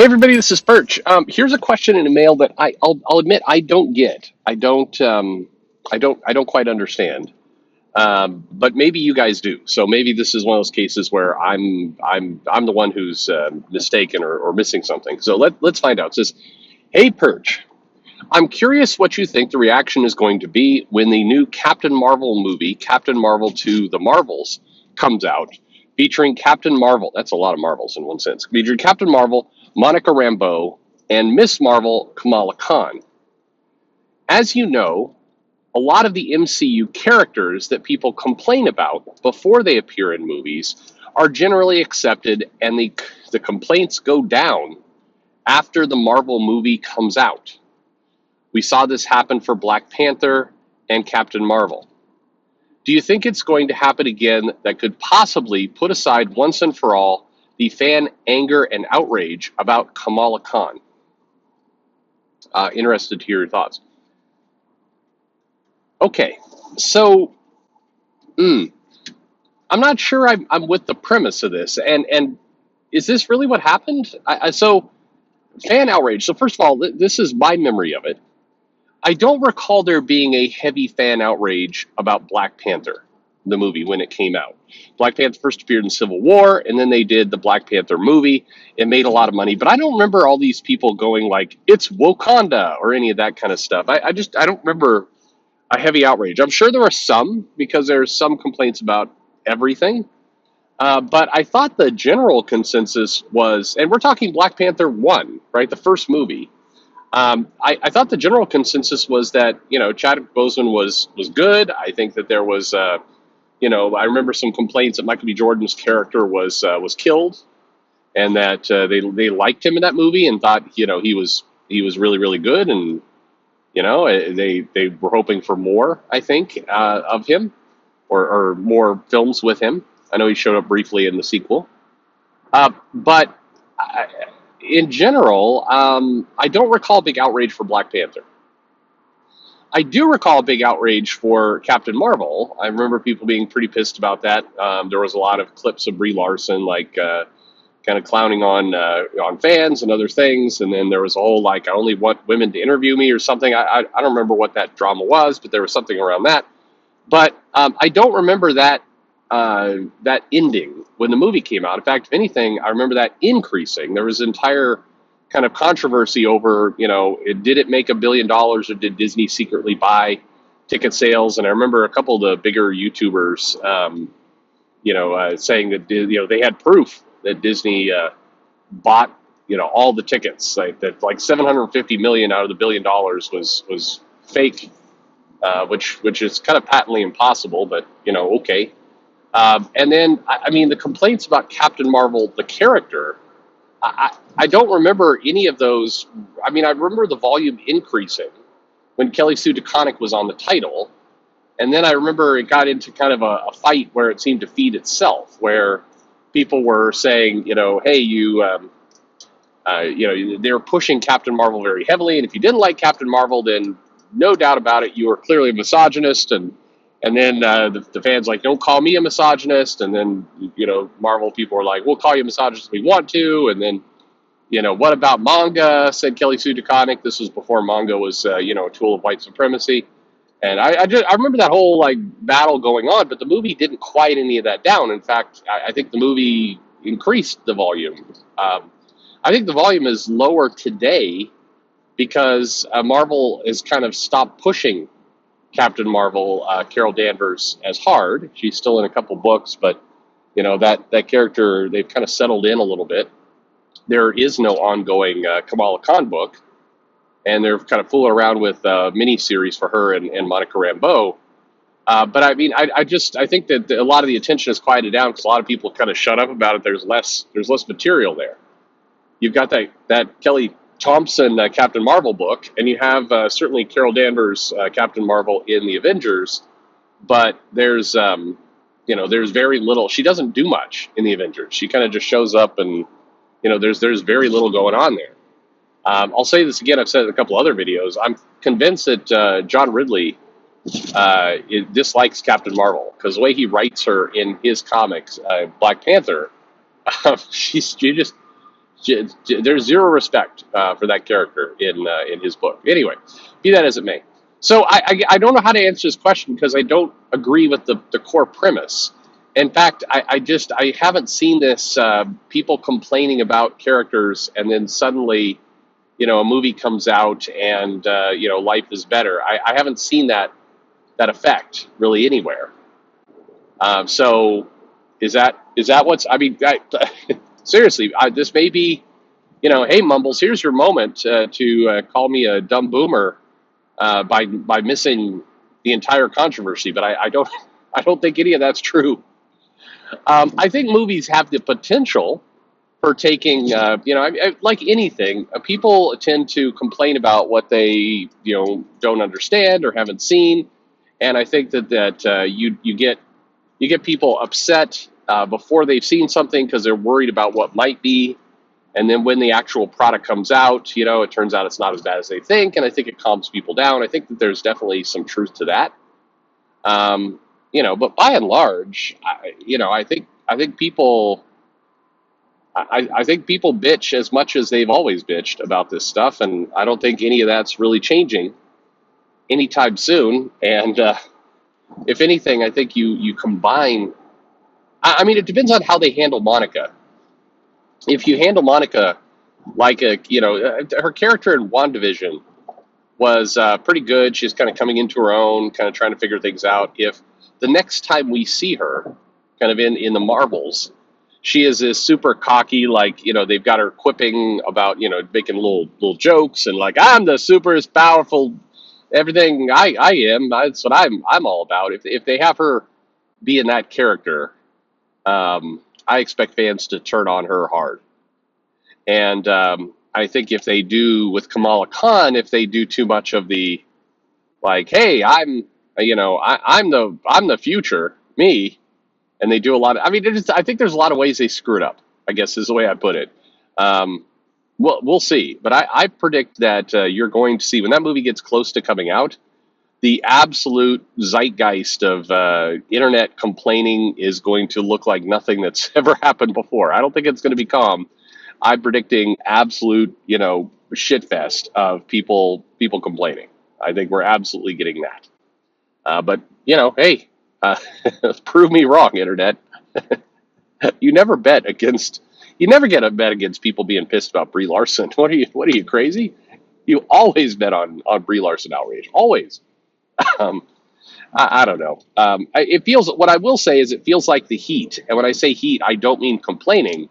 Hey everybody, this is Perch. Here's a question in a mail that I'll admit I don't get. I don't quite understand. But maybe you guys do. So maybe this is one of those cases where I'm the one who's mistaken or missing something. So let's find out. It says, "Hey Perch, I'm curious what you think the reaction is going to be when the new Captain Marvel movie, Captain Marvel 2: The Marvels, comes out, featuring Captain Marvel." That's a lot of Marvels in one sense. Featuring Captain Marvel, Monica Rambeau, and Miss Marvel, Kamala Khan. As you know, a lot of the MCU characters that people complain about before they appear in movies are generally accepted, and the complaints go down after the Marvel movie comes out. We saw this happen for Black Panther and Captain Marvel. Do you think it's going to happen again that could possibly put aside once and for all the fan anger and outrage about Kamala Khan? Interested to hear your thoughts. Okay, so I'm not sure I'm with the premise of this, and is this really what happened? So fan outrage. So first of all, this is my memory of it. I don't recall there being a heavy fan outrage about Black Panther, the movie, when it came out. Black Panther first appeared in Civil War, and then they did the Black Panther movie. It made a lot of money, but I don't remember all these people going like, "It's Wakanda" or any of that kind of stuff. I don't remember a heavy outrage. I'm sure there were some, because there's some complaints about everything. But I thought the general consensus was, and we're talking Black Panther 1, right? The first movie. I thought the general consensus was that, Chadwick Boseman was good. I think that there was, I remember some complaints that Michael B. Jordan's character was killed, and that they liked him in that movie and thought, he was really, really good, and they were hoping for more, I think, of him, or more films with him. I know he showed up briefly in the sequel, but in general, I don't recall a big outrage for Black Panther. I do recall a big outrage for Captain Marvel. I remember people being pretty pissed about that. There was a lot of clips of Brie Larson, kind of clowning on fans and other things, and then there was a whole I only want women to interview me or something. I don't remember what that drama was, but there was something around that. But I don't remember that ending when the movie came out. In fact, if anything, I remember that increasing. There was an entire kind of controversy over, did it make $1 billion, or did Disney secretly buy ticket sales? And I remember a couple of the bigger YouTubers, saying that they had proof that Disney bought all the tickets, like 750 million out of the $1 billion was fake, which is kind of patently impossible, but okay. And then the complaints about Captain Marvel, the character, I don't remember any of those. I remember the volume increasing when Kelly Sue DeConnick was on the title. And then I remember it got into kind of a fight where it seemed to feed itself, where people were saying, hey, they were pushing Captain Marvel very heavily. And if you didn't like Captain Marvel, then no doubt about it, you were clearly a misogynist. And then the fans don't call me a misogynist. And then, Marvel people were like, we'll call you a misogynist if we want to. And then, what about manga, said Kelly Sue DeConnick. This was before manga was, a tool of white supremacy. And I remember that whole battle going on, but the movie didn't quiet any of that down. In fact, I think the movie increased the volume. I think the volume is lower today because Marvel has kind of stopped pushing Captain Marvel, Carol Danvers, as hard. She's still in a couple books, but that character, they've kind of settled in a little bit. There is no ongoing Kamala Khan book, and they're kind of fooling around with a mini-series for her and Monica Rambeau. But I think that a lot of the attention has quieted down because a lot of people kind of shut up about it. There's less material there. You've got that Kelly Thompson Captain Marvel book, and you have certainly Carol Danvers Captain Marvel in the Avengers, but there's very little. She doesn't do much in the Avengers. She kind of just shows up, and there's very little going on there. I'll say this again. I've said it in a couple other videos. I'm convinced that John Ridley dislikes Captain Marvel because the way he writes her in his comics, Black Panther, There's zero respect for that character in his book. Anyway, be that as it may. So I don't know how to answer this question because I don't agree with the core premise. In fact, I haven't seen this people complaining about characters and then suddenly a movie comes out and life is better. I haven't seen that effect really anywhere. So is that what's I mean seriously, this may be, hey Mumbles, here's your moment to call me a dumb boomer by missing the entire controversy, but I don't I don't think any of that's true. I think movies have the potential for taking, like anything, people tend to complain about what they, don't understand or haven't seen, and I think that you get people upset before they've seen something because they're worried about what might be, and then when the actual product comes out, it turns out it's not as bad as they think, and I think it calms people down. I think that there's definitely some truth to that. But by and large, I think people. I think people bitch as much as they've always bitched about this stuff, and I don't think any of that's really changing anytime soon. And if anything, I think you combine. I mean, it depends on how they handle Monica. If you handle Monica like her character in WandaVision was pretty good. She's kind of coming into her own, kind of trying to figure things out. If the next time we see her, kind of in the Marvels, she is this super cocky, like, they've got her quipping about, making little jokes and like, I'm the superest powerful everything I am. That's what I'm all about. If they have her be in that character, I expect fans to turn on her hard. And I think if they do with Kamala Khan, if they do too much of the like, hey, I'm the future me, and they do a lot of, I mean, I think there's a lot of ways they screw it up, I guess is the way I put it. We'll see. But I predict that you're going to see, when that movie gets close to coming out, the absolute zeitgeist of internet complaining is going to look like nothing that's ever happened before. I don't think it's going to be calm. I'm predicting absolute, shitfest of people complaining. I think we're absolutely getting that. But hey, uh, prove me wrong, internet. You never bet against. You never get a bet against people being pissed about Brie Larson. What are you crazy? You always bet on Brie Larson outrage. Always. Um, I don't know. It feels. What I will say is, it feels like the heat. And when I say heat, I don't mean complaining.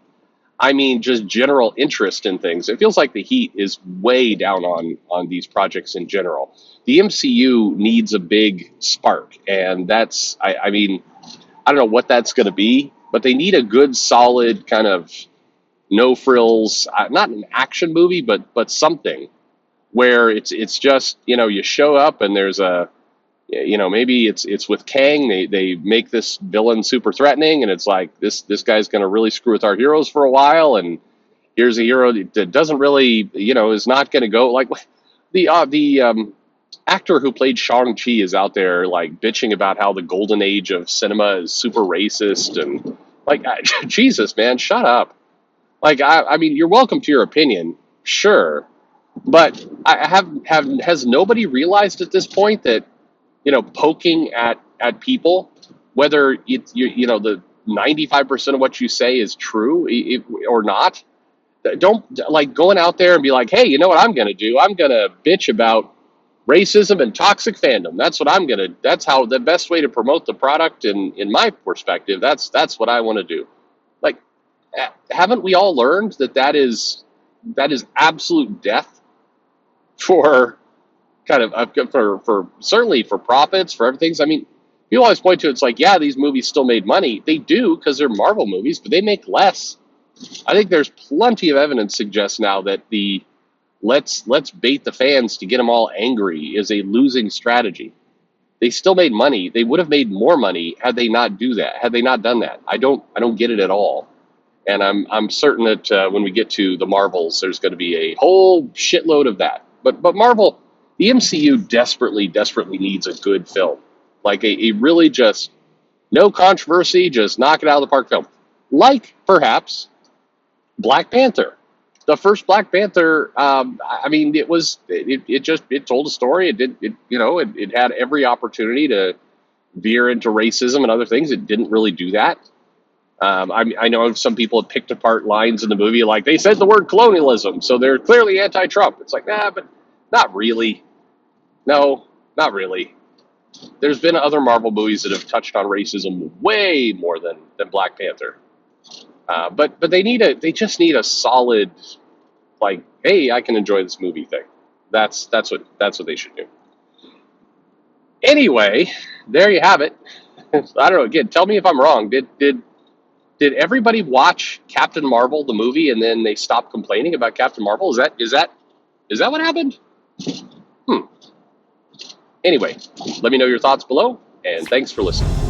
I mean just general interest in things. It feels like the heat is way down on these projects in general. The MCU needs a big spark, and that's. I mean, I don't know what that's going to be, but they need a good, solid kind of no frills, not an action movie, but something where it's just you show up and there's a maybe it's with Kang, they make this villain super threatening, and it's like this guy's going to really screw with our heroes for a while, and here's a hero that doesn't really is not going to go like the actor who played Shang-Chi is out there like bitching about how the golden age of cinema is super racist, and like Jesus man, shut up. Like I mean, you're welcome to your opinion, sure, but I have has nobody realized at this point that poking at people, whether it's the 95% of what you say is true or not, don't like going out there and be like, hey, you know what I'm going to do? I'm going to bitch about racism and toxic fandom. That's how the best way to promote the product in my perspective. That's what I want to do. Like, haven't we all learned that is absolute death for kind of for certainly for profits, for everything. I mean, people always point to it's like, yeah, these movies still made money. They do because they're Marvel movies, but they make less. I think there's plenty of evidence suggests now that the let's bait the fans to get them all angry is a losing strategy. They still made money. They would have made more money had they not done that. I don't get it at all. And I'm certain that when we get to the Marvels, there's going to be a whole shitload of that. But Marvel, the MCU desperately needs a good film, like a really just no controversy, just knock it out of the park film, like perhaps Black Panther. The first Black Panther, I mean, it told a story. It had every opportunity to veer into racism and other things. It didn't really do that. I know some people have picked apart lines in the movie, like they said the word colonialism, so they're clearly anti-Trump. It's like, nah, but not really. No, not really. There's been other Marvel movies that have touched on racism way more than Black Panther. But they just need a solid, like, hey, I can enjoy this movie thing. That's what they should do. Anyway, there you have it. I don't know. Again, tell me if I'm wrong. Did everybody watch Captain Marvel the movie and then they stopped complaining about Captain Marvel? Is that what happened? Hmm. Anyway, let me know your thoughts below, and thanks for listening.